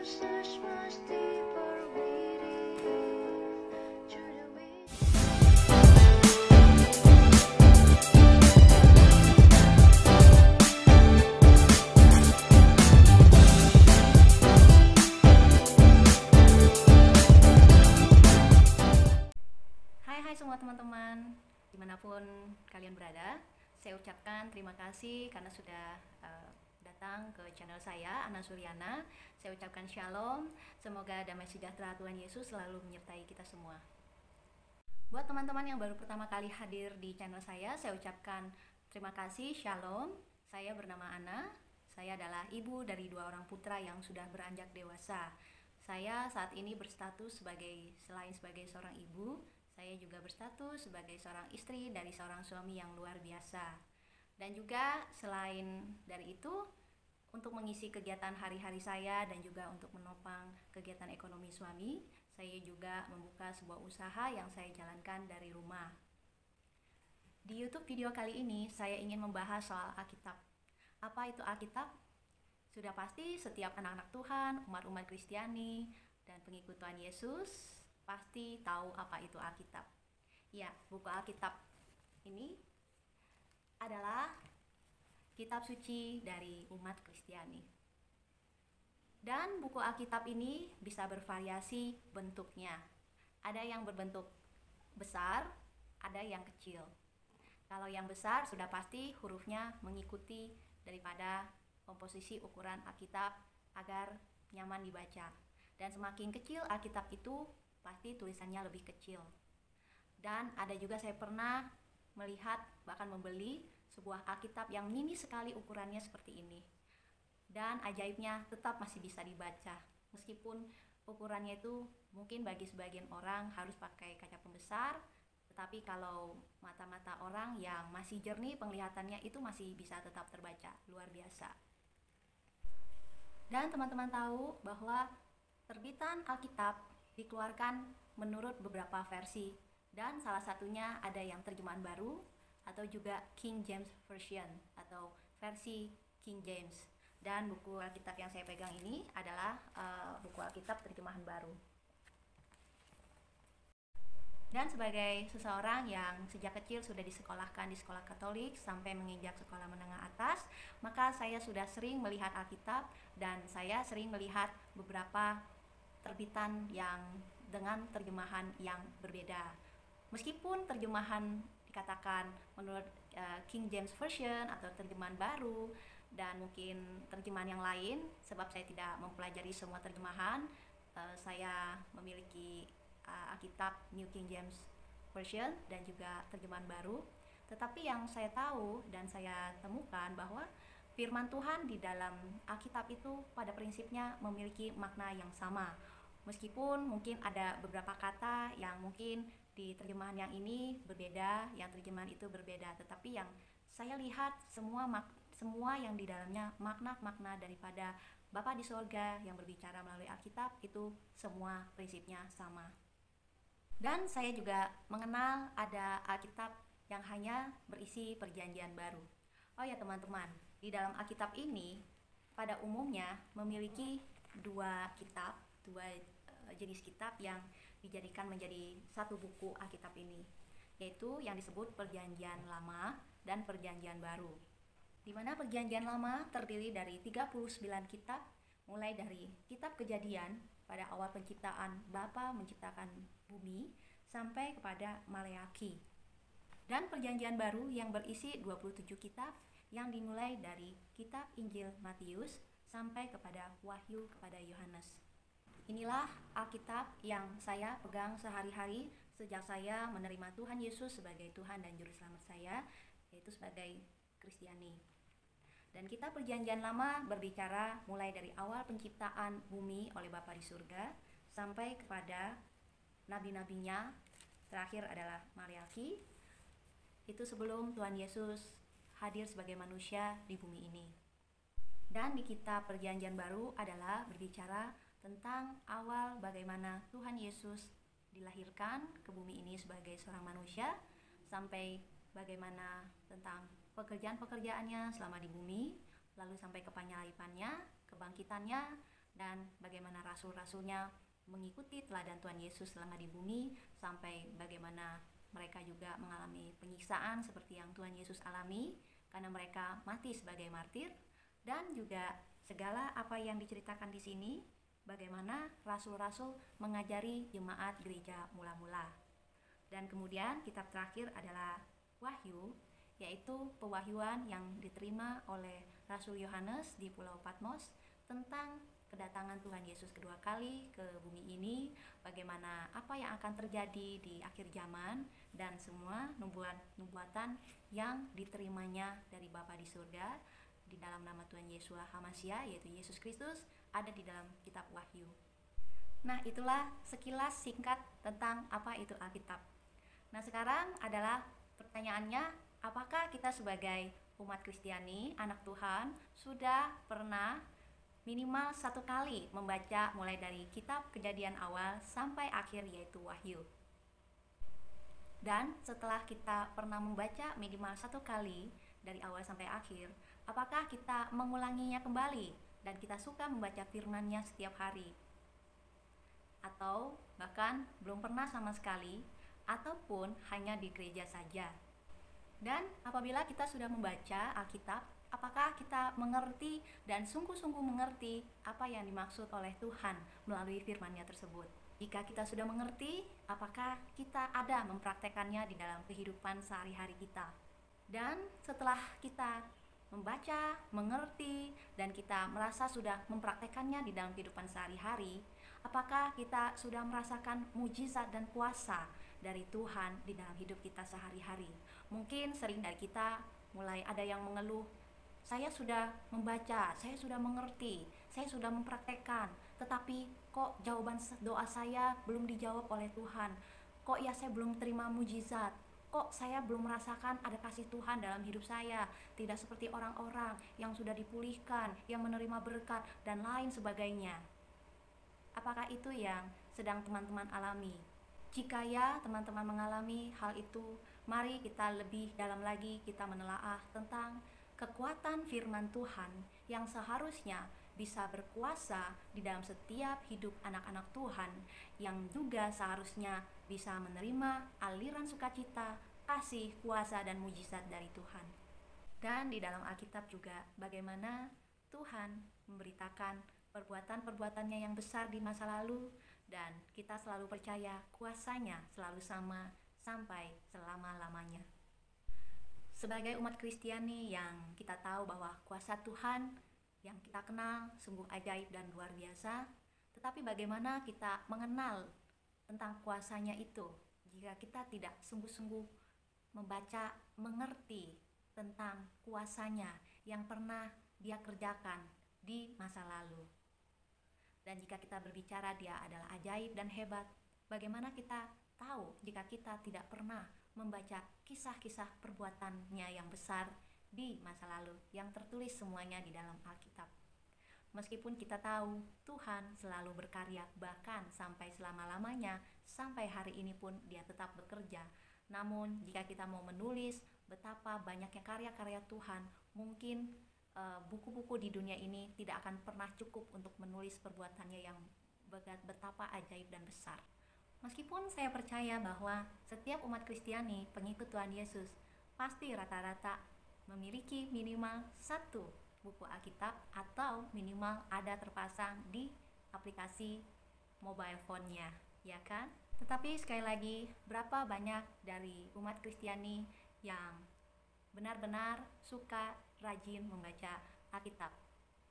search much deeper within to the way. Hai semua teman-teman, dimanapun kalian berada, saya ucapkan terima kasih karena sudah datang ke channel saya, Ana Suryana. Saya ucapkan shalom, semoga damai sejahtera Tuhan Yesus selalu menyertai kita semua. Buat teman-teman yang baru pertama kali hadir di channel saya ucapkan terima kasih, shalom. Saya bernama Ana, saya adalah ibu dari 2 orang putra yang sudah beranjak dewasa. Saya saat ini berstatus selain sebagai seorang ibu, saya juga berstatus sebagai seorang istri dari seorang suami yang luar biasa. Dan juga selain dari itu, untuk mengisi kegiatan hari-hari saya dan juga untuk menopang kegiatan ekonomi suami, saya juga membuka sebuah usaha yang saya jalankan dari rumah. Di YouTube video kali ini, saya ingin membahas soal Alkitab. Apa itu Alkitab? Sudah pasti setiap anak-anak Tuhan, umat-umat Kristiani, dan pengikut Tuhan Yesus pasti tahu apa itu Alkitab. Ya, buku Alkitab ini adalah kitab suci dari umat Kristiani. Dan buku Alkitab ini bisa bervariasi bentuknya. Ada yang berbentuk besar, ada yang kecil. Kalau yang besar sudah pasti hurufnya mengikuti daripada komposisi ukuran Alkitab agar nyaman dibaca. Dan semakin kecil Alkitab itu, pasti tulisannya lebih kecil. Dan ada juga saya pernah melihat bahkan membeli sebuah Alkitab yang mini sekali ukurannya seperti ini. Dan ajaibnya tetap masih bisa dibaca. Meskipun ukurannya itu mungkin bagi sebagian orang harus pakai kaca pembesar, tetapi kalau mata-mata orang yang masih jernih penglihatannya itu masih bisa tetap terbaca. Luar biasa. Dan teman-teman tahu bahwa terbitan Alkitab dikeluarkan menurut beberapa versi, dan salah satunya ada yang terjemahan baru atau juga King James Version atau versi King James. Dan buku Alkitab yang saya pegang ini adalah buku Alkitab terjemahan baru. Dan sebagai seseorang yang sejak kecil sudah disekolahkan di sekolah Katolik sampai menginjak sekolah menengah atas, maka saya sudah sering melihat Alkitab dan saya sering melihat beberapa terbitan yang dengan terjemahan yang berbeda. Meskipun terjemahan dikatakan menurut King James Version atau terjemahan baru dan mungkin terjemahan yang lain, sebab saya tidak mempelajari semua terjemahan, saya memiliki Alkitab New King James Version dan juga terjemahan baru. Tetapi yang saya tahu dan saya temukan bahwa firman Tuhan di dalam Alkitab itu pada prinsipnya memiliki makna yang sama. Meskipun mungkin ada beberapa kata yang mungkin di terjemahan yang ini berbeda, yang terjemahan itu berbeda, tetapi yang saya lihat semua yang di dalamnya makna-makna daripada Bapa di sorga yang berbicara melalui Alkitab itu semua prinsipnya sama. Dan saya juga mengenal ada Alkitab yang hanya berisi perjanjian baru. Oh ya teman-teman, di dalam Alkitab ini pada umumnya memiliki dua jenis kitab yang dijadikan menjadi satu buku Alkitab ini, yaitu yang disebut Perjanjian Lama dan Perjanjian Baru. Di mana Perjanjian Lama terdiri dari 39 kitab, mulai dari kitab Kejadian pada awal penciptaan Bapa menciptakan bumi sampai kepada Maleakhi. Dan Perjanjian Baru yang berisi 27 kitab yang dimulai dari kitab Injil Matius sampai kepada Wahyu kepada Yohanes. Inilah Alkitab yang saya pegang sehari-hari sejak saya menerima Tuhan Yesus sebagai Tuhan dan Juru Selamat saya, yaitu sebagai Kristiani. Dan kitab Perjanjian Lama berbicara mulai dari awal penciptaan bumi oleh Bapa di surga sampai kepada nabi-nabinya, terakhir adalah Maleakhi. Itu sebelum Tuhan Yesus hadir sebagai manusia di bumi ini. Dan di kitab Perjanjian Baru adalah berbicara tentang awal bagaimana Tuhan Yesus dilahirkan ke bumi ini sebagai seorang manusia, sampai bagaimana tentang pekerjaan-pekerjaannya selama di bumi, lalu sampai ke penyalibannya, kebangkitannya, dan bagaimana rasul-rasulnya mengikuti teladan Tuhan Yesus selama di bumi, sampai bagaimana mereka juga mengalami penyiksaan seperti yang Tuhan Yesus alami karena mereka mati sebagai martir, dan juga segala apa yang diceritakan di sini, bagaimana rasul-rasul mengajari jemaat gereja mula-mula. Dan kemudian kitab terakhir adalah Wahyu, yaitu pewahyuan yang diterima oleh Rasul Yohanes di Pulau Patmos tentang kedatangan Tuhan Yesus kedua kali ke bumi ini, bagaimana apa yang akan terjadi di akhir zaman, dan semua nubuatan yang diterimanya dari Bapa di surga di dalam nama Tuhan Yeshua HaMashiach, yaitu Yesus Kristus, ada di dalam kitab Wahyu. Nah, itulah sekilas singkat tentang apa itu Alkitab. Nah, sekarang adalah pertanyaannya, apakah kita sebagai umat Kristiani, anak Tuhan, sudah pernah minimal satu kali membaca mulai dari kitab Kejadian awal sampai akhir, yaitu Wahyu? Dan setelah kita pernah membaca minimal satu kali dari awal sampai akhir, apakah kita mengulanginya kembali dan kita suka membaca firman-Nya setiap hari? Atau bahkan belum pernah sama sekali, ataupun hanya di gereja saja? Dan apabila kita sudah membaca Alkitab, apakah kita mengerti dan sungguh-sungguh mengerti apa yang dimaksud oleh Tuhan melalui firman-Nya tersebut? Jika kita sudah mengerti, apakah kita ada mempraktekannya di dalam kehidupan sehari-hari kita? Dan setelah kita membaca, mengerti, dan kita merasa sudah mempraktekannya di dalam kehidupan sehari-hari, apakah kita sudah merasakan mujizat dan kuasa dari Tuhan di dalam hidup kita sehari-hari? Mungkin sering dari kita mulai ada yang mengeluh, saya sudah membaca, saya sudah mengerti, saya sudah mempraktekkan, tetapi kok jawaban doa saya belum dijawab oleh Tuhan? Kok ya saya belum terima mujizat? Kok saya belum merasakan ada kasih Tuhan dalam hidup saya? Tidak seperti orang-orang yang sudah dipulihkan, yang menerima berkat, dan lain sebagainya. Apakah itu yang sedang teman-teman alami? Jika ya teman-teman mengalami hal itu, mari kita lebih dalam lagi kita menelaah tentang kekuatan firman Tuhan yang seharusnya bisa berkuasa di dalam setiap hidup anak-anak Tuhan, yang juga seharusnya bisa menerima aliran sukacita, kasih, kuasa, dan mujizat dari Tuhan. Dan di dalam Alkitab juga bagaimana Tuhan memberitakan perbuatan-perbuatannya yang besar di masa lalu, dan kita selalu percaya kuasanya selalu sama sampai selama-lamanya. Sebagai umat Kristiani yang kita tahu bahwa kuasa Tuhan yang kita kenal sungguh ajaib dan luar biasa, tetapi bagaimana kita mengenal tentang kuasanya itu jika kita tidak sungguh-sungguh membaca, mengerti tentang kuasanya yang pernah Dia kerjakan di masa lalu? Dan jika kita berbicara Dia adalah ajaib dan hebat, bagaimana kita tahu jika kita tidak pernah membaca kisah-kisah perbuatannya yang besar di masa lalu yang tertulis semuanya di dalam Alkitab? Meskipun kita tahu Tuhan selalu berkarya bahkan sampai selama-lamanya, sampai hari ini pun Dia tetap bekerja, namun jika kita mau menulis betapa banyaknya karya-karya Tuhan, mungkin buku-buku di dunia ini tidak akan pernah cukup untuk menulis perbuatannya yang betapa ajaib dan besar. Meskipun saya percaya bahwa setiap umat Kristiani, pengikut Tuhan Yesus, pasti rata-rata memiliki minimal satu buku Alkitab atau minimal ada terpasang di aplikasi mobile phone-nya, ya kan? Tetapi sekali lagi, berapa banyak dari umat Kristiani yang benar-benar suka rajin membaca Alkitab?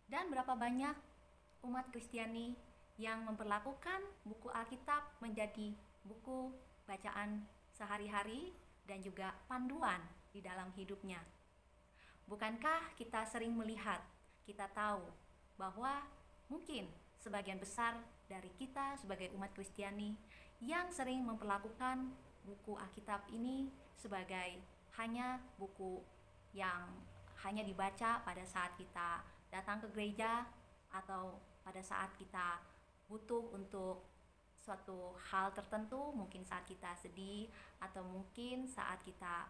Dan berapa banyak umat Kristiani yang memperlakukan buku Alkitab menjadi buku bacaan sehari-hari dan juga panduan di dalam hidupnya? Bukankah kita sering melihat, kita tahu bahwa mungkin sebagian besar dari kita sebagai umat Kristiani yang sering memperlakukan buku Alkitab ini sebagai hanya buku yang hanya dibaca pada saat kita datang ke gereja, atau pada saat kita butuh untuk suatu hal tertentu, mungkin saat kita sedih, atau mungkin saat kita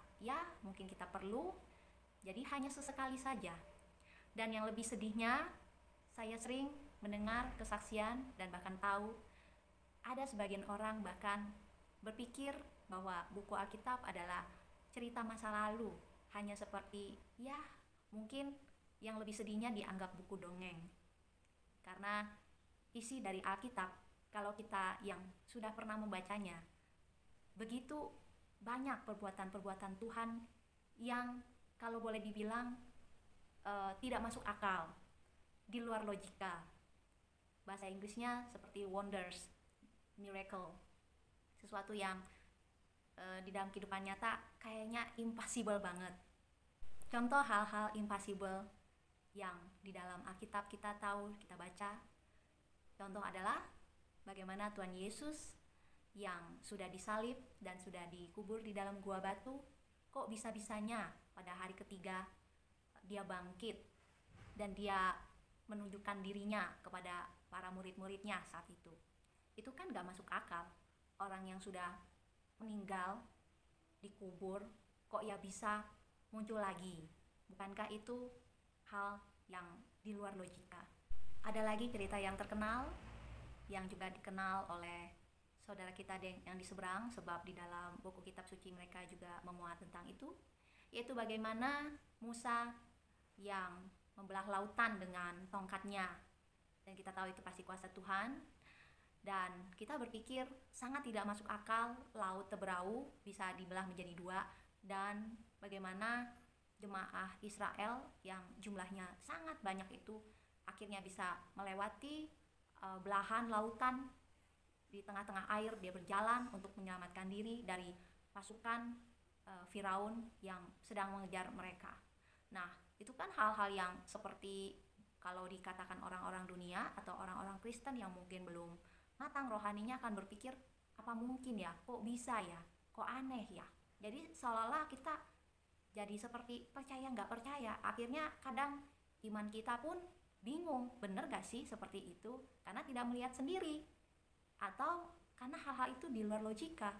mungkin kita perlu, jadi hanya sesekali saja. Dan yang lebih sedihnya, saya sering mendengar kesaksian dan bahkan tahu ada sebagian orang bahkan berpikir bahwa buku Alkitab adalah cerita masa lalu, hanya seperti ya mungkin yang lebih sedihnya dianggap buku dongeng. Karena isi dari Alkitab, kalau kita yang sudah pernah membacanya, begitu banyak perbuatan-perbuatan Tuhan yang kalau boleh dibilang tidak masuk akal, di luar logika. Bahasa Inggrisnya seperti wonders, miracle, sesuatu yang di dalam kehidupan nyata kayaknya impossible banget. Contoh hal-hal impossible yang di dalam Alkitab kita tahu, kita baca. Contoh adalah bagaimana Tuhan Yesus yang sudah disalib dan sudah dikubur di dalam gua batu, kok bisa-bisanya pada hari ketiga dia bangkit dan dia menunjukkan dirinya kepada para murid-muridnya saat itu. Itu kan gak masuk akal. Orang yang sudah meninggal, dikubur, kok ya bisa muncul lagi. Bukankah itu hal yang di luar logika? Ada lagi cerita yang terkenal, yang juga dikenal oleh saudara kita yang di seberang, sebab di dalam buku kitab suci mereka juga memuat tentang itu, yaitu bagaimana Musa yang membelah lautan dengan tongkatnya. Dan kita tahu itu pasti kuasa Tuhan. Dan kita berpikir sangat tidak masuk akal laut Teberau bisa dibelah menjadi dua. Dan bagaimana jemaah Israel yang jumlahnya sangat banyak itu akhirnya bisa melewati belahan lautan. Di tengah-tengah air dia berjalan untuk menyelamatkan diri dari pasukan Firaun yang sedang mengejar mereka. Nah, itu kan hal-hal yang seperti kalau dikatakan orang-orang dunia atau orang-orang Kristen yang mungkin belum matang rohaninya akan berpikir, apa mungkin ya, kok bisa ya, kok aneh ya. Jadi seolah-olah kita jadi seperti percaya nggak percaya. Akhirnya kadang iman kita pun bingung, bener gak sih seperti itu, karena tidak melihat sendiri atau karena hal-hal itu di luar logika.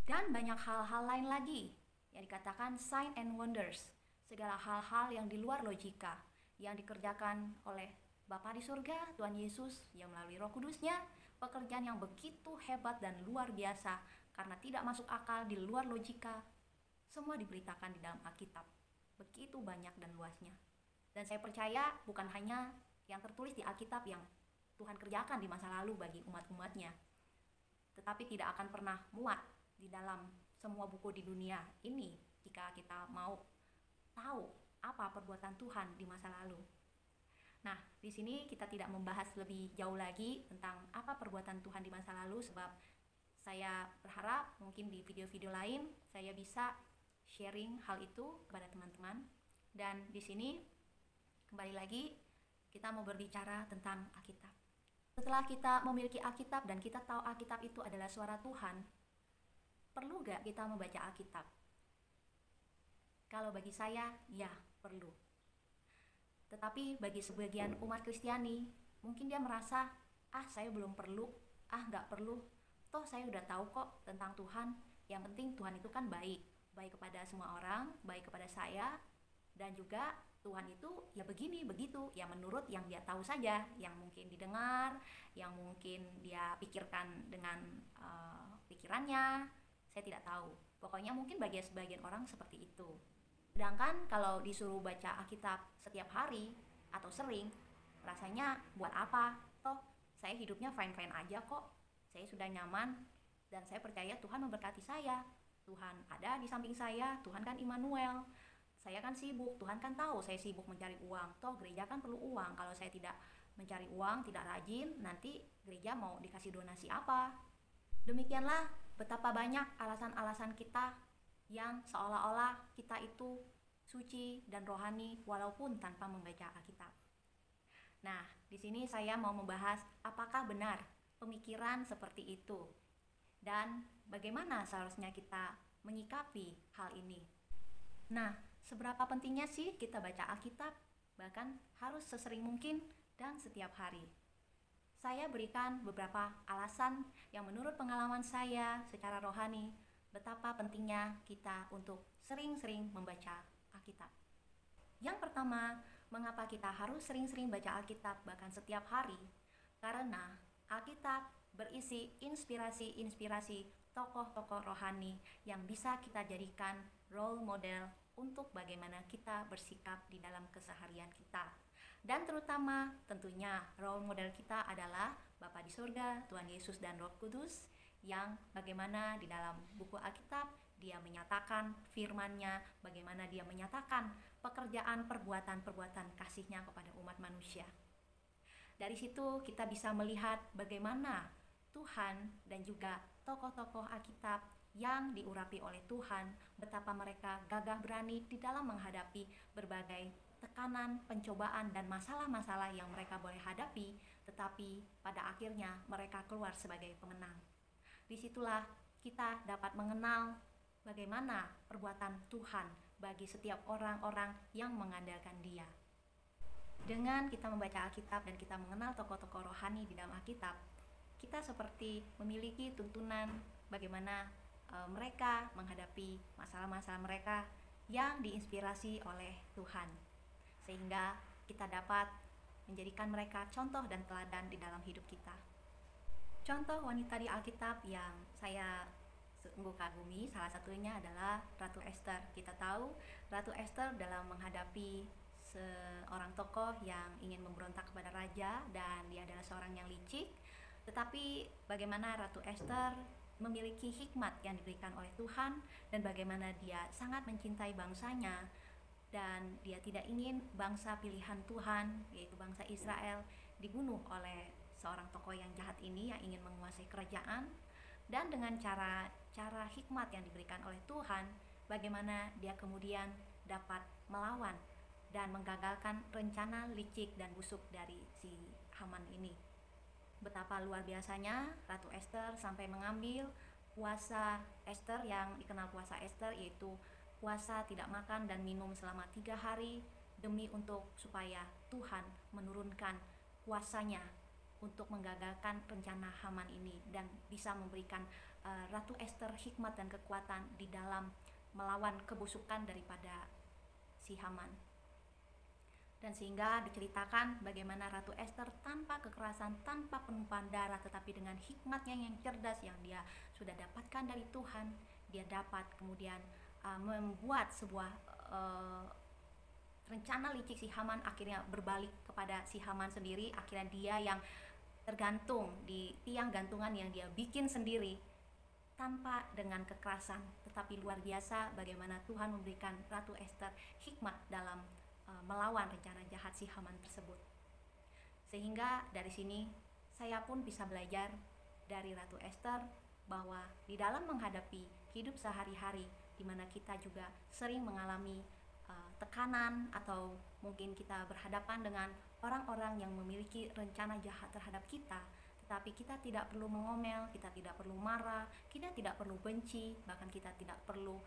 Dan banyak hal-hal lain lagi yang dikatakan sign and wonders, segala hal-hal yang di luar logika yang dikerjakan oleh Bapa di surga, Tuhan Yesus yang melalui Roh Kudusnya, pekerjaan yang begitu hebat dan luar biasa karena tidak masuk akal, di luar logika, semua diberitakan di dalam Alkitab, begitu banyak dan luasnya. Dan saya percaya bukan hanya yang tertulis di Alkitab yang Tuhan kerjakan di masa lalu bagi umat-umatnya, tetapi tidak akan pernah muat di dalam semua buku di dunia ini jika kita mau tahu apa perbuatan Tuhan di masa lalu. Nah, di sini kita tidak membahas lebih jauh lagi tentang apa perbuatan Tuhan di masa lalu, sebab saya berharap mungkin di video-video lain saya bisa sharing hal itu kepada teman-teman. Dan di sini kembali lagi kita mau berbicara tentang Alkitab. Setelah kita memiliki Alkitab dan kita tahu Alkitab itu adalah suara Tuhan, perlu gak kita membaca Alkitab? Kalau bagi saya, ya perlu. Tetapi bagi sebagian umat Kristiani, mungkin dia merasa, saya belum perlu, gak perlu, toh saya udah tahu kok tentang Tuhan. Yang penting Tuhan itu kan baik kepada semua orang, baik kepada saya, dan juga Tuhan itu ya begini, begitu, ya menurut yang dia tahu saja, yang mungkin didengar, yang mungkin dia pikirkan dengan pikirannya, saya tidak tahu. Pokoknya mungkin bagi sebagian orang seperti itu. Sedangkan kalau disuruh baca Alkitab setiap hari atau sering, rasanya buat apa? Toh saya hidupnya fine-fine aja kok. Saya sudah nyaman dan saya percaya Tuhan memberkati saya. Tuhan ada di samping saya, Tuhan kan Immanuel. Saya kan sibuk, Tuhan kan tahu saya sibuk mencari uang. Toh gereja kan perlu uang. Kalau saya tidak mencari uang, tidak rajin, nanti gereja mau dikasih donasi apa? Demikianlah betapa banyak alasan-alasan kita yang seolah-olah kita itu suci dan rohani walaupun tanpa membaca Alkitab. Nah, di sini saya mau membahas apakah benar pemikiran seperti itu dan bagaimana seharusnya kita menyikapi hal ini. Nah, seberapa pentingnya sih kita baca Alkitab? Bahkan harus sesering mungkin dan setiap hari. Saya berikan beberapa alasan yang menurut pengalaman saya secara rohani betapa pentingnya kita untuk sering-sering membaca Alkitab. Yang pertama, mengapa kita harus sering-sering baca Alkitab bahkan setiap hari? Karena Alkitab berisi inspirasi-inspirasi tokoh-tokoh rohani yang bisa kita jadikan role model untuk bagaimana kita bersikap di dalam keseharian kita. Dan terutama tentunya role model kita adalah Bapa di surga, Tuhan Yesus dan Roh Kudus, yang bagaimana di dalam buku Alkitab dia menyatakan firman-Nya, bagaimana dia menyatakan pekerjaan perbuatan-perbuatan kasih-Nya kepada umat manusia. Dari situ kita bisa melihat bagaimana Tuhan dan juga tokoh-tokoh Alkitab yang diurapi oleh Tuhan, betapa mereka gagah berani di dalam menghadapi berbagai tekanan, pencobaan, dan masalah-masalah yang mereka boleh hadapi, tetapi pada akhirnya mereka keluar sebagai pemenang. Disitulah kita dapat mengenal bagaimana perbuatan Tuhan bagi setiap orang-orang yang mengandalkan Dia. Dengan kita membaca Alkitab dan kita mengenal tokoh-tokoh rohani di dalam Alkitab, kita seperti memiliki tuntunan bagaimana mereka menghadapi masalah-masalah mereka yang diinspirasi oleh Tuhan, sehingga kita dapat menjadikan mereka contoh dan teladan di dalam hidup kita. Contoh wanita di Alkitab yang saya sungguh kagumi salah satunya adalah Ratu Esther. Kita tahu Ratu Esther dalam menghadapi seorang tokoh yang ingin memberontak kepada raja dan dia adalah seorang yang licik, tetapi bagaimana Ratu Esther memiliki hikmat yang diberikan oleh Tuhan dan bagaimana dia sangat mencintai bangsanya dan dia tidak ingin bangsa pilihan Tuhan, yaitu bangsa Israel, dibunuh oleh seorang tokoh yang jahat ini yang ingin menguasai kerajaan. Dan dengan cara hikmat yang diberikan oleh Tuhan, bagaimana dia kemudian dapat melawan dan menggagalkan rencana licik dan busuk dari si Haman ini. Betapa luar biasanya Ratu Esther sampai mengambil puasa Esther yang dikenal puasa Esther, yaitu puasa tidak makan dan minum selama 3 hari demi untuk supaya Tuhan menurunkan kuasanya untuk menggagalkan rencana Haman ini dan bisa memberikan Ratu Esther hikmat dan kekuatan di dalam melawan kebusukan daripada si Haman. Dan sehingga diceritakan bagaimana Ratu Esther tanpa kekerasan, tanpa penumpahan darah, tetapi dengan hikmatnya yang cerdas yang dia sudah dapatkan dari Tuhan, dia dapat kemudian membuat sebuah rencana licik si Haman akhirnya berbalik kepada si Haman sendiri. Akhirnya dia yang tergantung di tiang gantungan yang dia bikin sendiri tanpa dengan kekerasan, tetapi luar biasa bagaimana Tuhan memberikan Ratu Esther hikmat dalam melawan rencana jahat si Haman tersebut. Sehingga dari sini saya pun bisa belajar dari Ratu Esther bahwa di dalam menghadapi hidup sehari-hari di mana kita juga sering mengalami tekanan atau mungkin kita berhadapan dengan orang-orang yang memiliki rencana jahat terhadap kita, tetapi kita tidak perlu mengomel, kita tidak perlu marah, kita tidak perlu benci, bahkan kita tidak perlu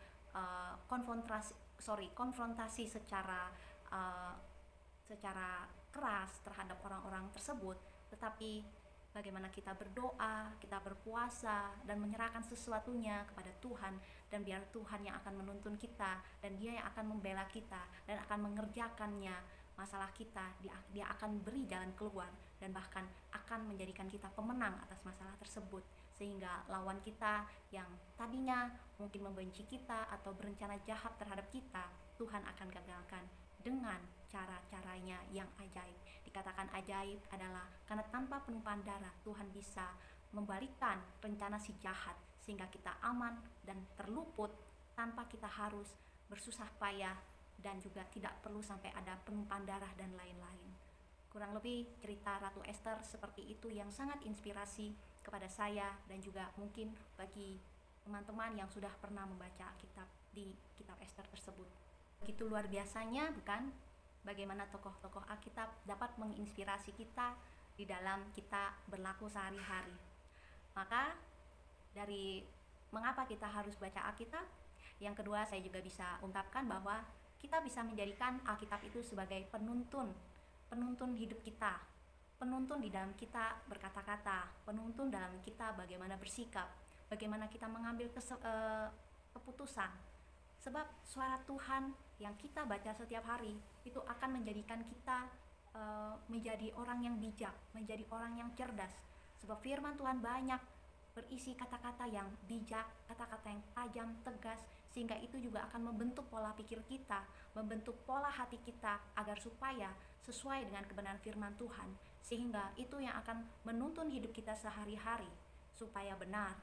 konfrontasi secara keras terhadap orang-orang tersebut, tetapi bagaimana kita berdoa, kita berpuasa dan menyerahkan sesuatunya kepada Tuhan, dan biar Tuhan yang akan menuntun kita dan Dia yang akan membela kita dan akan mengerjakannya masalah kita. Dia akan beri jalan keluar dan bahkan akan menjadikan kita pemenang atas masalah tersebut, sehingga lawan kita yang tadinya mungkin membenci kita atau berencana jahat terhadap kita, Tuhan akan gagalkan dengan cara-caranya yang ajaib. Dikatakan ajaib adalah karena tanpa penumpahan darah Tuhan bisa membalikkan rencana si jahat sehingga kita aman dan terluput tanpa kita harus bersusah payah dan juga tidak perlu sampai ada penumpahan darah dan lain-lain. Kurang lebih cerita Ratu Esther seperti itu yang sangat inspirasi kepada saya dan juga mungkin bagi teman-teman yang sudah pernah membaca kitab di kitab Esther tersebut. Begitu luar biasanya, bukan? Bagaimana tokoh-tokoh Alkitab dapat menginspirasi kita di dalam kita berlaku sehari-hari. Maka dari mengapa kita harus baca Alkitab, yang kedua saya juga bisa ungkapkan bahwa kita bisa menjadikan Alkitab itu sebagai penuntun hidup kita, penuntun di dalam kita berkata-kata, penuntun dalam kita bagaimana bersikap, bagaimana kita mengambil keputusan. Sebab suara Tuhan yang kita baca setiap hari itu akan menjadikan kita menjadi orang yang bijak, menjadi orang yang cerdas. Sebab firman Tuhan banyak berisi kata-kata yang bijak, kata-kata yang tajam, tegas, sehingga itu juga akan membentuk pola pikir kita, membentuk pola hati kita agar supaya sesuai dengan kebenaran firman Tuhan, sehingga itu yang akan menuntun hidup kita sehari-hari supaya benar.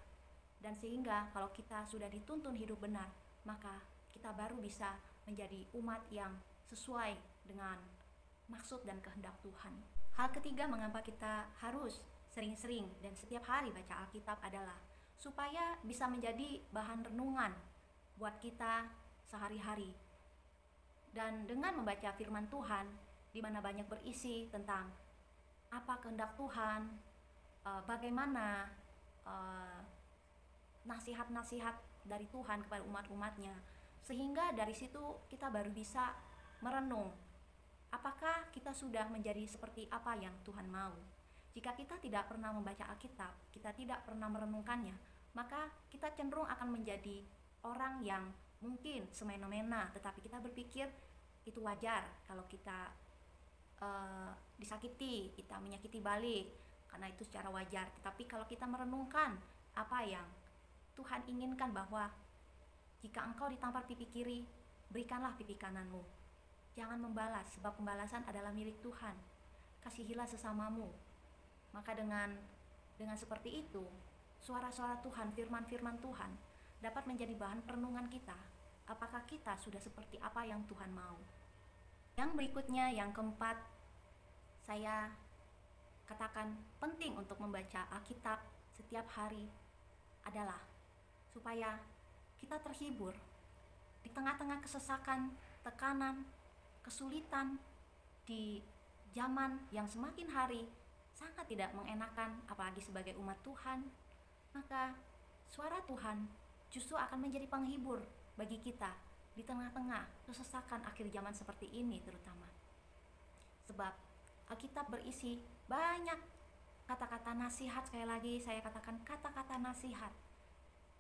Dan sehingga kalau kita sudah dituntun hidup benar, maka kita baru bisa menjadi umat yang sesuai dengan maksud dan kehendak Tuhan. Hal ketiga mengapa kita harus sering-sering dan setiap hari baca Alkitab adalah supaya bisa menjadi bahan renungan buat kita sehari-hari. Dan dengan membaca firman Tuhan, di mana banyak berisi tentang apa kehendak Tuhan, bagaimana nasihat-nasihat dari Tuhan kepada umat-umatnya, sehingga dari situ kita baru bisa merenung apakah kita sudah menjadi seperti apa yang Tuhan mau. Jika kita tidak pernah membaca Alkitab, kita tidak pernah merenungkannya, maka kita cenderung akan menjadi orang yang mungkin semena-mena, tetapi kita berpikir itu wajar kalau kita disakiti, kita menyakiti balik, karena itu secara wajar. Tetapi kalau kita merenungkan apa yang Tuhan inginkan, bahwa jika engkau ditampar pipi kiri, berikanlah pipi kananmu. Jangan membalas, sebab pembalasan adalah milik Tuhan. Kasihilah sesamamu. Maka dengan seperti itu, suara-suara Tuhan, firman-firman Tuhan dapat menjadi bahan perenungan kita. Apakah kita sudah seperti apa yang Tuhan mau? Yang berikutnya, yang keempat, saya katakan penting untuk membaca Alkitab setiap hari adalah supaya kita terhibur di tengah-tengah kesesakan, tekanan, kesulitan di zaman yang semakin hari sangat tidak mengenakan, apalagi sebagai umat Tuhan. Maka suara Tuhan justru akan menjadi penghibur bagi kita di tengah-tengah kesesakan akhir zaman seperti ini terutama. Sebab Alkitab berisi banyak kata-kata nasihat, sekali lagi saya katakan kata-kata nasihat,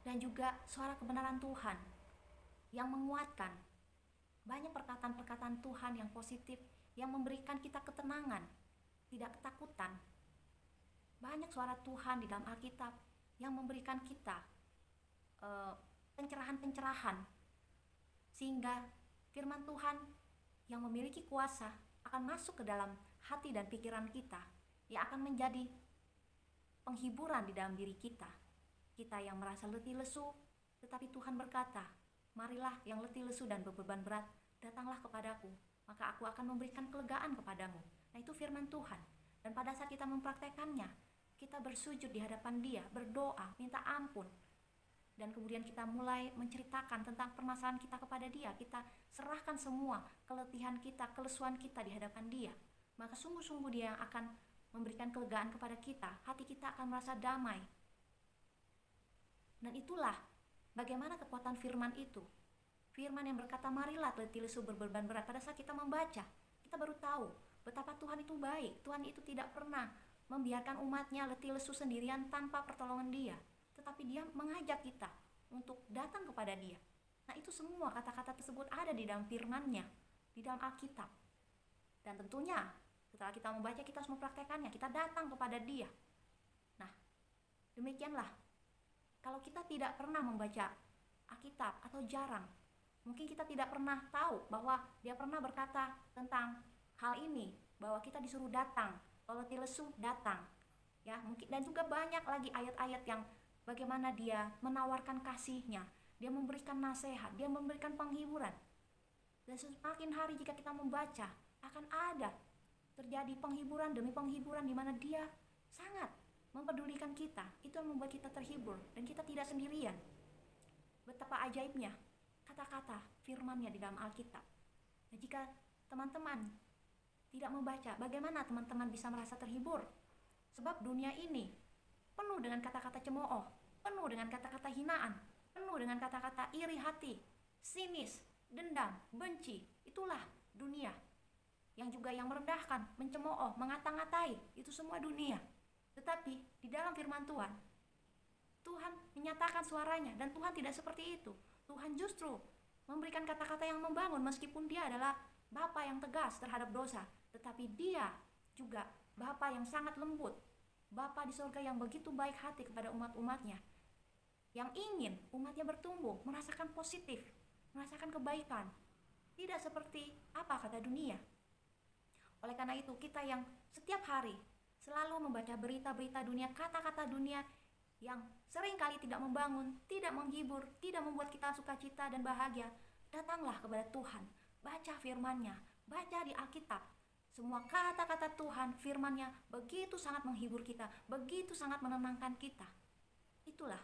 dan juga suara kebenaran Tuhan yang menguatkan. Banyak perkataan-perkataan Tuhan yang positif, yang memberikan kita ketenangan, tidak ketakutan. Banyak suara Tuhan di dalam Alkitab yang memberikan kita pencerahan-pencerahan, sehingga firman Tuhan yang memiliki kuasa akan masuk ke dalam hati dan pikiran kita, yang akan menjadi penghiburan di dalam diri kita. Kita yang merasa letih lesu, tetapi Tuhan berkata, marilah yang letih lesu dan beban berat, datanglah kepadaku, maka aku akan memberikan kelegaan kepadamu. Nah, itu firman Tuhan. Dan pada saat kita mempraktekannya, kita bersujud di hadapan Dia, berdoa, minta ampun, dan kemudian kita mulai menceritakan tentang permasalahan kita kepada Dia. Kita serahkan semua keletihan kita, kelesuan kita di hadapan Dia. Maka sungguh-sungguh Dia yang akan memberikan kelegaan kepada kita. Hati kita akan merasa damai. Dan itulah bagaimana kekuatan firman itu. Firman yang berkata, marilah letih lesu berbeban berat. Pada saat kita membaca, kita baru tahu betapa Tuhan itu baik. Tuhan itu tidak pernah membiarkan umatnya letih lesu sendirian tanpa pertolongan Dia. Tetapi Dia mengajak kita untuk datang kepada Dia. Nah, itu semua kata-kata tersebut ada di dalam firman-Nya, di dalam Alkitab. Dan tentunya setelah kita membaca, kita harus mempraktekannya, kita datang kepada Dia. Nah, demikianlah. Kalau kita tidak pernah membaca Alkitab atau jarang, mungkin kita tidak pernah tahu bahwa Dia pernah berkata tentang hal ini, bahwa kita disuruh datang, kalau letih lesu datang. Ya, mungkin, dan juga banyak lagi ayat-ayat yang bagaimana Dia menawarkan kasih-Nya, Dia memberikan nasihat, Dia memberikan penghiburan. Dan semakin hari jika kita membaca, akan ada terjadi penghiburan demi penghiburan, di mana Dia sangat mempedulikan kita. Itu yang membuat kita terhibur, dan kita tidak sendirian. Betapa ajaibnya kata-kata firman-Nya di dalam Alkitab. Nah, jika teman-teman tidak membaca, bagaimana teman-teman bisa merasa terhibur? Sebab dunia ini penuh dengan kata-kata cemooh, penuh dengan kata-kata hinaan, penuh dengan kata-kata iri hati, sinis, dendam, benci. Itulah dunia. Yang juga yang merendahkan, mencemooh, mengata-ngatai, itu semua dunia. Tetapi di dalam firman Tuhan, Tuhan menyatakan suaranya, dan Tuhan tidak seperti itu. Tuhan justru memberikan kata-kata yang membangun, meskipun Dia adalah Bapa yang tegas terhadap dosa. tetapi Dia juga Bapa yang sangat lembut, Bapa di surga yang begitu baik hati kepada umat-umatnya, yang ingin umatnya bertumbuh, merasakan positif, merasakan kebaikan, tidak seperti apa kata dunia. Oleh karena itu, kita yang setiap hari selalu membaca berita-berita dunia, kata-kata dunia yang seringkali tidak membangun, tidak menghibur, tidak membuat kita sukacita dan bahagia, datanglah kepada Tuhan, baca firman-Nya, baca di Alkitab. Semua kata-kata Tuhan, firman-Nya begitu sangat menghibur kita, begitu sangat menenangkan kita. Itulah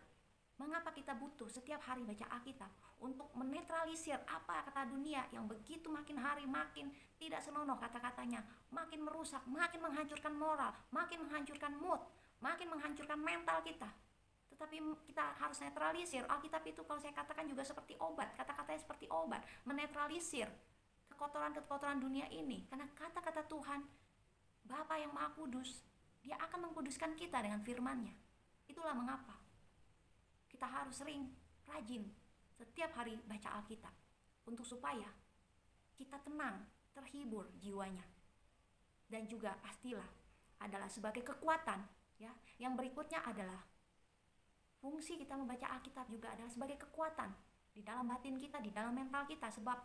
mengapa kita butuh setiap hari baca Alkitab untuk menetralisir apa kata dunia yang begitu makin hari makin tidak senonoh kata-katanya, makin merusak, makin menghancurkan moral, makin menghancurkan mood, makin menghancurkan mental kita. Tetapi kita harus netralisir. Alkitab itu kalau saya katakan juga seperti obat, kata-katanya seperti obat, menetralisir kekotoran-kekotoran dunia ini. Karena kata-kata Tuhan, Bapa yang Maha Kudus, Dia akan mengkuduskan kita dengan firman-Nya. Itulah mengapa kita harus sering, rajin, setiap hari baca Alkitab, untuk supaya kita tenang, terhibur jiwanya. Dan juga pastilah adalah sebagai kekuatan, ya. Yang berikutnya adalah fungsi kita membaca Alkitab juga adalah sebagai kekuatan di dalam batin kita, di dalam mental kita, sebab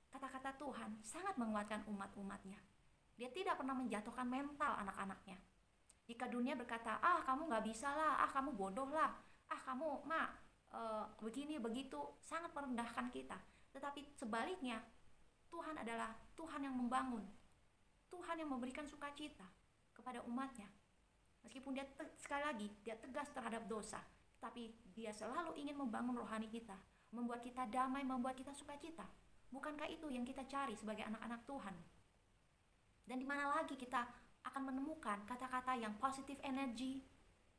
kata-kata Tuhan sangat menguatkan umat-umatnya. Dia tidak pernah menjatuhkan mental anak-anaknya. Jika dunia berkata, kamu gak bisa lah, kamu bodoh lah, kamu begini begitu, sangat merendahkan kita. Tetapi sebaliknya, Tuhan adalah Tuhan yang membangun, Tuhan yang memberikan sukacita kepada umatnya. Meskipun dia sekali lagi dia tegas terhadap dosa, tapi dia selalu ingin membangun rohani kita, membuat kita damai, membuat kita sukacita. Bukankah itu yang kita cari sebagai anak-anak Tuhan? Dan di mana lagi kita akan menemukan kata-kata yang positif energi,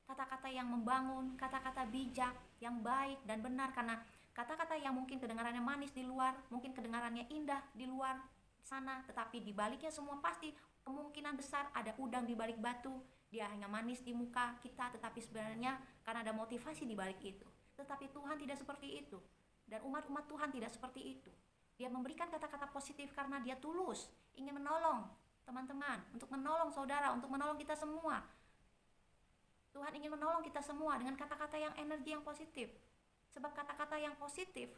kata-kata yang membangun, kata-kata bijak, yang baik dan benar. Karena kata-kata yang mungkin kedengarannya manis di luar, mungkin kedengarannya indah di luar sana, tetapi di baliknya semua pasti kemungkinan besar ada udang di balik batu. Dia hanya manis di muka kita, tetapi sebenarnya karena ada motivasi di balik itu. Tetapi Tuhan tidak seperti itu, dan umat-umat Tuhan tidak seperti itu. Dia memberikan kata-kata positif karena Dia tulus, ingin menolong teman-teman, untuk menolong saudara, untuk menolong kita semua. Tuhan ingin menolong kita semua dengan kata-kata yang energi yang positif. Sebab kata-kata yang positif,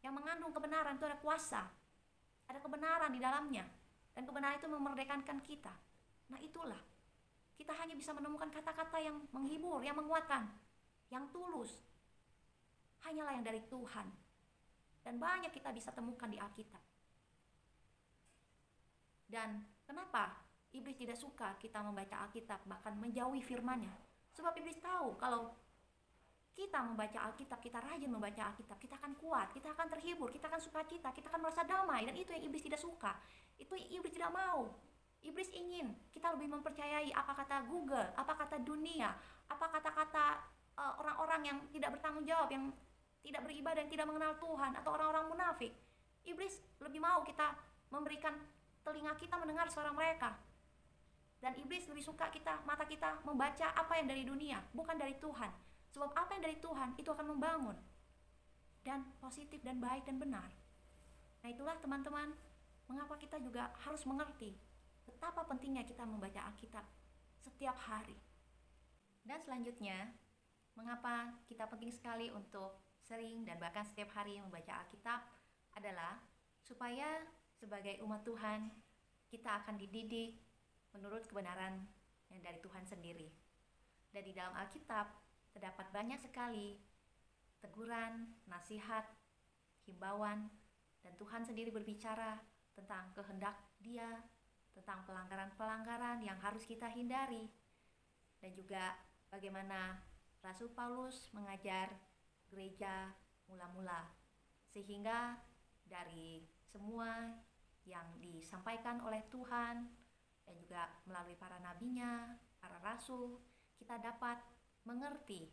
yang mengandung kebenaran itu ada kuasa, ada kebenaran di dalamnya, dan kebenaran itu memerdekakan kita. Nah itulah, kita hanya bisa menemukan kata-kata yang menghibur, yang menguatkan, yang tulus, hanyalah yang dari Tuhan. Dan banyak kita bisa temukan di Alkitab. Dan kenapa iblis tidak suka kita membaca Alkitab, bahkan menjauhi firman-Nya? Sebab iblis tahu kalau kita membaca Alkitab, kita rajin membaca Alkitab, kita akan kuat, kita akan terhibur, kita akan sukacita, kita akan merasa damai. Dan itu yang iblis tidak suka, itu yang iblis tidak mau. Iblis ingin kita lebih mempercayai apa kata Google, apa kata dunia, apa kata-kata orang-orang yang tidak bertanggung jawab, yang tidak beribadah, yang tidak mengenal Tuhan, atau orang-orang munafik. Iblis lebih mau kita memberikan telinga kita mendengar suara mereka. Dan iblis lebih suka mata kita membaca apa yang dari dunia, bukan dari Tuhan. Sebab apa yang dari Tuhan itu akan membangun dan positif dan baik dan benar. Nah itulah teman-teman, mengapa kita juga harus mengerti betapa pentingnya kita membaca Alkitab setiap hari. Dan selanjutnya, mengapa kita penting sekali untuk sering dan bahkan setiap hari membaca Alkitab adalah supaya sebagai umat Tuhan kita akan dididik menurut kebenaran yang dari Tuhan sendiri. Dan di dalam Alkitab terdapat banyak sekali teguran, nasihat, himbauan, dan Tuhan sendiri berbicara tentang kehendak Dia, tentang pelanggaran-pelanggaran yang harus kita hindari, dan juga bagaimana Rasul Paulus mengajar gereja mula-mula, sehingga dari semua yang disampaikan oleh Tuhan dan juga melalui para nabinya, para rasul, kita dapat mengerti,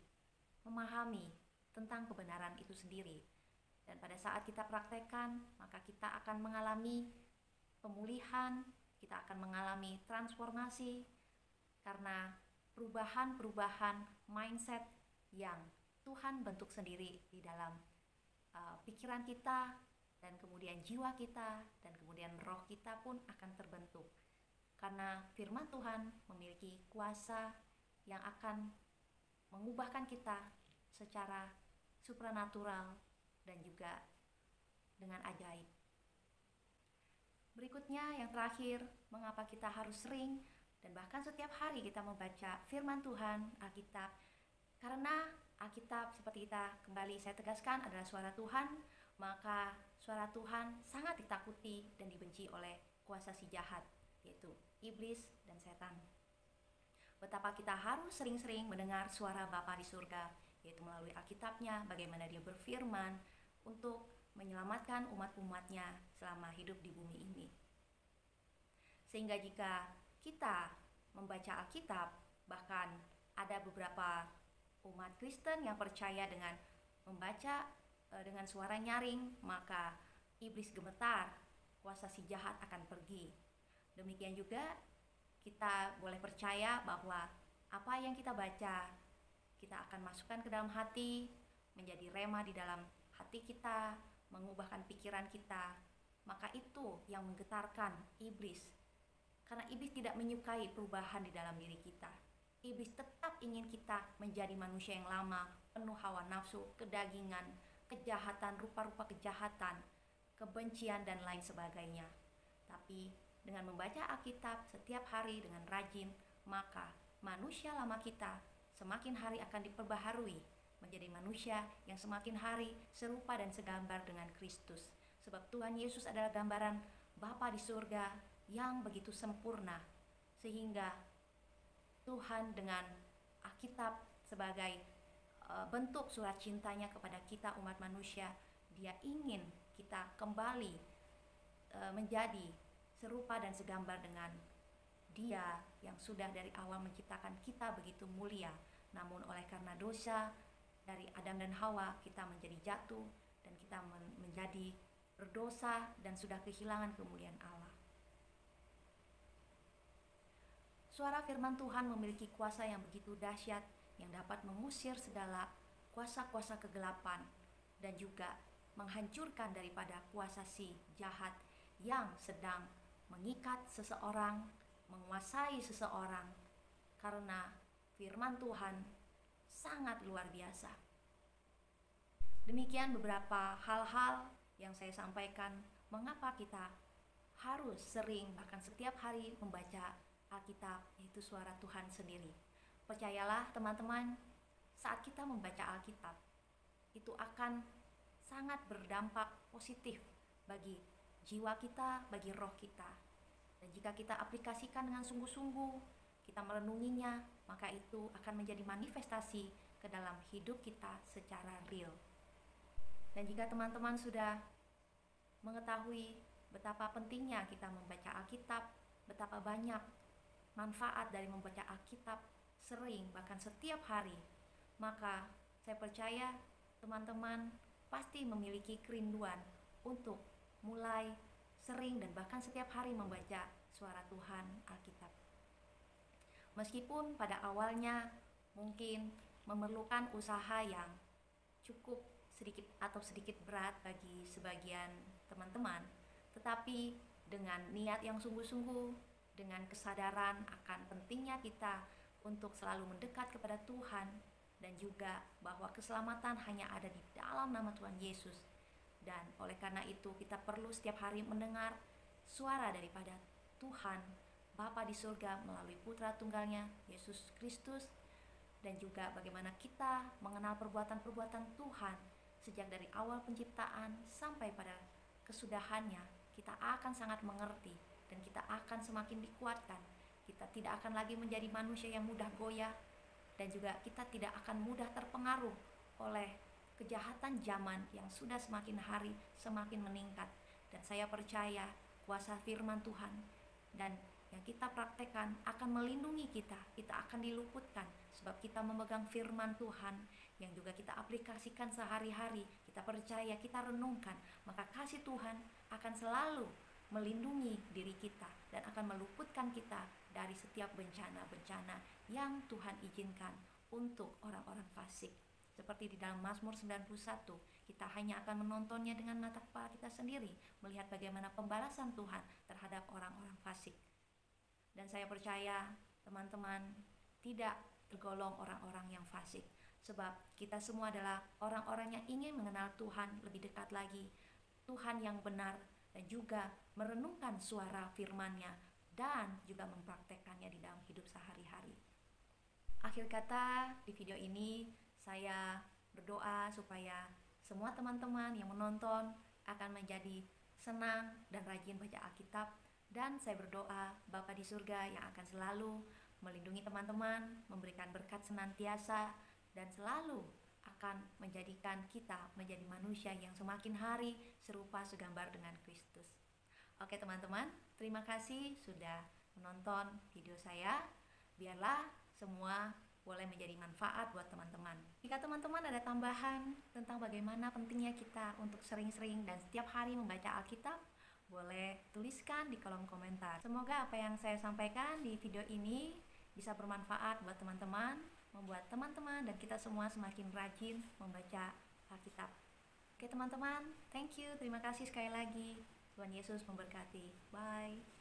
memahami tentang kebenaran itu sendiri. Dan pada saat kita praktekkan, maka kita akan mengalami pemulihan, kita akan mengalami transformasi karena perubahan-perubahan mindset yang Tuhan bentuk sendiri di dalam pikiran kita dan kemudian jiwa kita, dan kemudian roh kita pun akan terbentuk. Karena firman Tuhan memiliki kuasa yang akan mengubahkan kita secara supranatural dan juga dengan ajaib. Berikutnya yang terakhir, mengapa kita harus sering dan bahkan setiap hari kita membaca firman Tuhan, Alkitab. Karena Alkitab, seperti kita kembali saya tegaskan, adalah suara Tuhan, maka suara Tuhan sangat ditakuti dan dibenci oleh kuasa si jahat, yaitu iblis dan setan. Betapa kita harus sering-sering mendengar suara Bapa di surga, yaitu melalui Alkitabnya, bagaimana dia berfirman untuk menyelamatkan umat-umatnya selama hidup di bumi ini. Sehingga jika kita membaca Alkitab, bahkan ada beberapa umat Kristen yang percaya dengan membaca dengan suara nyaring, maka iblis gemetar, kuasa si jahat akan pergi. Demikian juga kita boleh percaya bahwa apa yang kita baca, kita akan masukkan ke dalam hati, menjadi rema di dalam hati kita, mengubahkan pikiran kita. Maka itu yang menggetarkan iblis. Karena iblis tidak menyukai perubahan di dalam diri kita. Iblis tetap ingin kita menjadi manusia yang lama, penuh hawa nafsu, kedagingan, kejahatan, rupa-rupa kejahatan, kebencian, dan lain sebagainya. Tapi dengan membaca Alkitab setiap hari dengan rajin, maka manusia lama kita semakin hari akan diperbaharui menjadi manusia yang semakin hari serupa dan segambar dengan Kristus. Sebab Tuhan Yesus adalah gambaran Bapa di surga yang begitu sempurna, sehingga Tuhan dengan Alkitab sebagai bentuk surat cintanya kepada kita umat manusia, dia ingin kita kembali menjadi serupa dan segambar dengan dia yang sudah dari awal menciptakan kita begitu mulia. Namun oleh karena dosa dari Adam dan Hawa, kita menjadi jatuh dan kita menjadi berdosa dan sudah kehilangan kemuliaan Allah. Suara firman Tuhan memiliki kuasa yang begitu dahsyat yang dapat mengusir segala kuasa-kuasa kegelapan dan juga menghancurkan daripada kuasa si jahat yang sedang mengikat seseorang, menguasai seseorang, karena firman Tuhan sangat luar biasa. Demikian beberapa hal-hal yang saya sampaikan mengapa kita harus sering bahkan setiap hari membaca Alkitab, yaitu suara Tuhan sendiri. Percayalah teman-teman, saat kita membaca Alkitab, itu akan sangat berdampak positif bagi jiwa kita, bagi roh kita. Dan jika kita aplikasikan dengan sungguh-sungguh, kita merenunginya, maka itu akan menjadi manifestasi ke dalam hidup kita secara real. Dan jika teman-teman sudah mengetahui betapa pentingnya kita membaca Alkitab, betapa banyak manfaat dari membaca Alkitab sering, bahkan setiap hari, maka saya percaya teman-teman pasti memiliki kerinduan untuk mulai sering dan bahkan setiap hari membaca suara Tuhan Alkitab. Meskipun pada awalnya mungkin memerlukan usaha yang cukup sedikit berat bagi sebagian teman-teman, tetapi dengan niat yang sungguh-sungguh, dengan kesadaran akan pentingnya kita untuk selalu mendekat kepada Tuhan, dan juga bahwa keselamatan hanya ada di dalam nama Tuhan Yesus. Dan oleh karena itu kita perlu setiap hari mendengar suara daripada Tuhan Bapa di surga melalui Putra Tunggalnya Yesus Kristus, dan juga bagaimana kita mengenal perbuatan-perbuatan Tuhan sejak dari awal penciptaan sampai pada kesudahannya. Kita akan sangat mengerti dan kita akan semakin dikuatkan. Kita tidak akan lagi menjadi manusia yang mudah goyah, dan juga kita tidak akan mudah terpengaruh oleh kejahatan zaman yang sudah semakin hari semakin meningkat. Dan saya percaya kuasa firman Tuhan dan yang kita praktekkan akan melindungi kita. Kita akan diluputkan sebab kita memegang firman Tuhan yang juga kita aplikasikan sehari-hari. Kita percaya, kita renungkan, maka kasih Tuhan akan selalu melindungi diri kita dan akan meluputkan kita dari setiap bencana-bencana yang Tuhan izinkan untuk orang-orang fasik. Seperti di dalam Mazmur 91 kita hanya akan menontonnya dengan mata kepala kita sendiri, melihat bagaimana pembalasan Tuhan terhadap orang-orang fasik. Dan saya percaya teman-teman tidak tergolong orang-orang yang fasik, sebab kita semua adalah orang-orang yang ingin mengenal Tuhan lebih dekat lagi, Tuhan yang benar, dan juga merenungkan suara firman-Nya dan juga mempraktekkannya di dalam hidup sehari-hari. Akhir kata, di video ini saya berdoa supaya semua teman-teman yang menonton akan menjadi senang dan rajin baca Alkitab, dan saya berdoa Bapa di surga yang akan selalu melindungi teman-teman, memberikan berkat senantiasa, dan selalu akan menjadikan kita menjadi manusia yang semakin hari serupa segambar dengan Kristus. Oke teman-teman, terima kasih sudah menonton video saya. Biarlah semua boleh menjadi manfaat buat teman-teman. Jika teman-teman ada tambahan tentang bagaimana pentingnya kita untuk sering-sering dan setiap hari membaca Alkitab, boleh tuliskan di kolom komentar. Semoga apa yang saya sampaikan di video ini bisa bermanfaat buat teman-teman, membuat teman-teman dan kita semua semakin rajin membaca Alkitab. Oke teman-teman, thank you, terima kasih sekali lagi. Tuhan Yesus memberkati. Bye.